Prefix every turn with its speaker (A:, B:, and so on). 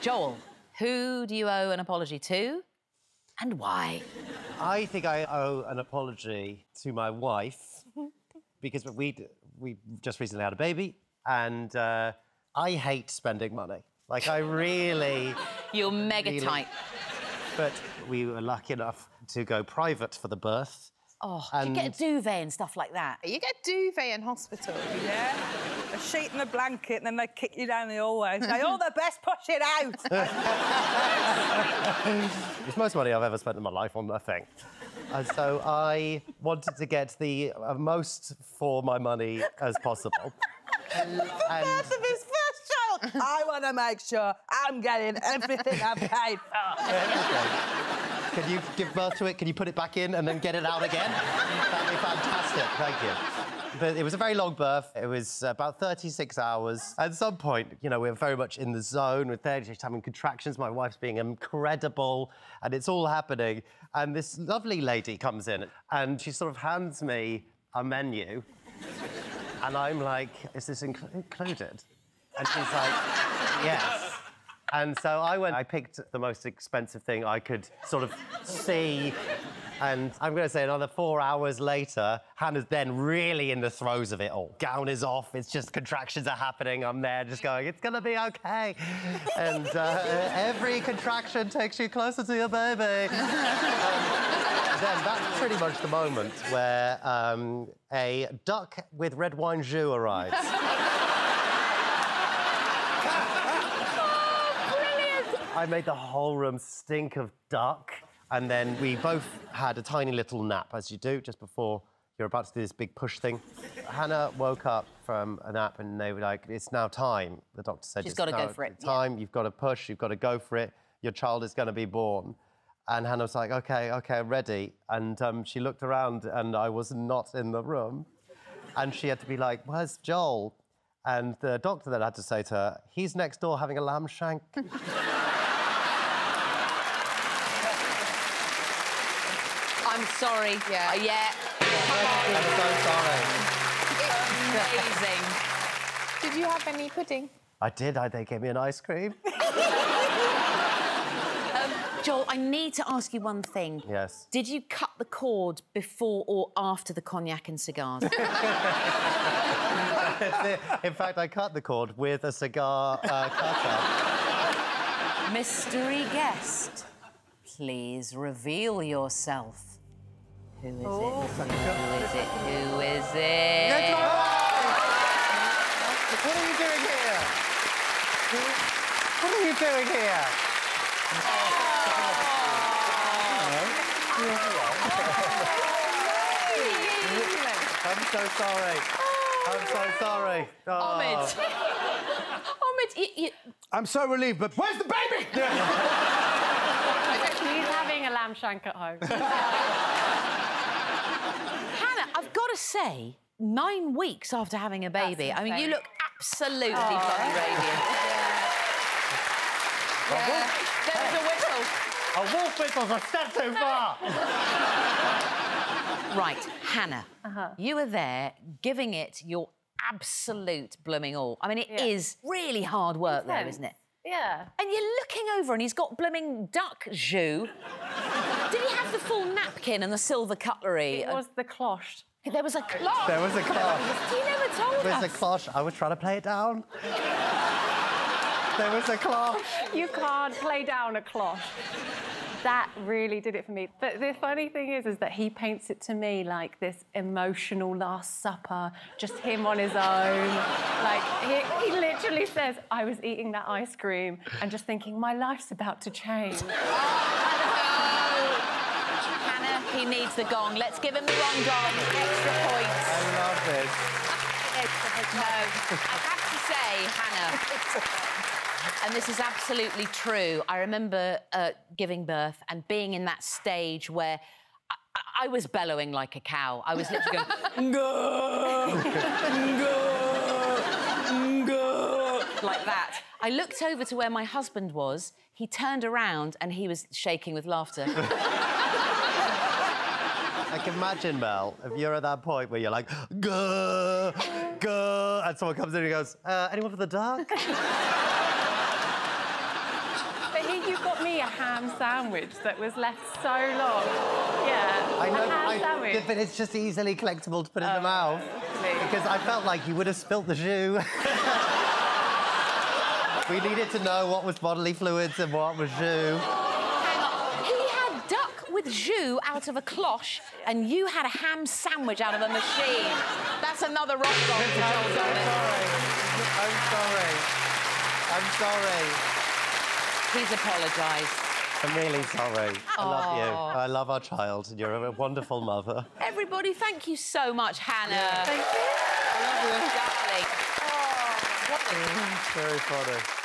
A: Joel, who do you owe an apology to and why?
B: I think I owe an apology to my wife because we just recently had a baby and I hate spending money. Like, I really...
A: You're mega tight.
B: But we were lucky enough to go private for the birth.
A: Oh, and... you get a duvet and stuff like that?
C: You get a duvet in hospital.
D: Yeah. A sheet and a blanket, and then they kick you down the hallway and say, all the best, push it out.
B: It's the most money I've ever spent in my life on nothing. And so I wanted to get the most for my money as possible.
D: The birth of his first child, I want to make sure I'm getting everything I've paid for.
B: Can you give birth to it? Can you put it back in and then get it out again? That'd be fantastic, thank you. But it was a very long birth. It was about 36 hours. At some point, you know, we were very much in the zone. We're there just having contractions. My wife's being incredible, and it's all happening. And this lovely lady comes in, and she sort of hands me a menu. And I'm like, is this included? And she's like, yes. And so I picked the most expensive thing I could sort of see. And I'm going to say another 4 hours later, Hannah's then really in the throes of it all. Gown is off, it's just contractions are happening. I'm there just going, it's going to be OK. And every contraction takes you closer to your baby. Then that's pretty much the moment where a duck with red wine jus arrives. I made the whole room stink of duck, and then we both had a tiny little nap, as you do, just before you're about to do this big push thing. Hannah woke up from a nap, and they were like, it's now time. The doctor said,
A: she's got to go for it.
B: Time, you've got to push, you've got to go for it. Your child is going to be born. And Hannah was like, OK, I'm ready. And she looked around, and I was not in the room. And she had to be like, where's Joel? And the doctor then had to say to her, he's next door having a lamb shank.
A: I'm sorry. Yeah.
B: I'm so sorry.
A: It's amazing.
C: Did you have any pudding?
B: I did. They gave me an ice cream.
A: Joel, I need to ask you one thing.
B: Yes.
A: Did you cut the cord before or after the cognac and cigars?
B: In fact, I cut the cord with a cigar cutter.
A: Mystery guest, please reveal yourself. Who is it? Who is it? Who is it?
B: What are you doing here? What are you doing here? I'm so sorry. I'm so sorry.
A: Omid. Omid,
E: I'm so relieved, but where's the baby?
F: He's having a lamb shank at home.
A: Hannah, I've got to say, 9 weeks after having a baby, I mean, you look absolutely bloody radiant.
F: Yeah. There was a whistle.
B: A wolf whistle's a step too far.
A: Right, Hannah, you were there giving it your absolute blooming all. I mean, it is really hard work there, isn't it?
F: Yeah.
A: And you're looking over and he's got blooming duck jus. Did he have the full napkin and the silver cutlery?
F: It was the cloche.
A: There was a cloche.
B: There was a cloche.
A: You never told us.
B: There was a cloche. I was trying to play it down. There was a cloche.
F: You can't play down a cloche. That really did it for me. But the funny thing is that he paints it to me like this emotional Last Supper, just him on his own. Like, he literally says, I was eating that ice cream and just thinking, my life's about to change.
A: Hannah, he needs the gong. Let's give him the wrong gong. Extra points.
B: I love this.
A: No, I have to say, Hannah, and this is absolutely true, I remember giving birth and being in that stage where I was bellowing like a cow. I was literally going, go, go, go, like that. I looked over to where my husband was. He turned around and he was shaking with laughter.
B: I can imagine, Mel, if you're at that point where you're like, go, go, and someone comes in and goes, anyone for the duck?
F: you got me a ham sandwich that was left so long. Yeah,
B: I know,
F: a ham sandwich.
B: but it's just easily collectible to put in the mouth.
F: Please.
B: Because I felt like you would have spilt the jus. We needed to know what was bodily fluids and what was jus.
A: Hang on. He had duck with jus out of a cloche, and you had a ham sandwich out of a machine. That's another rock song to Joel Dommett.
B: I'm sorry.
A: He's apologised.
B: I'm really sorry. I love you. I love our child, and you're a wonderful mother.
A: Everybody, thank you so much, Hannah.
F: Thank you.
B: I love you.
A: Darling.
B: Very funny.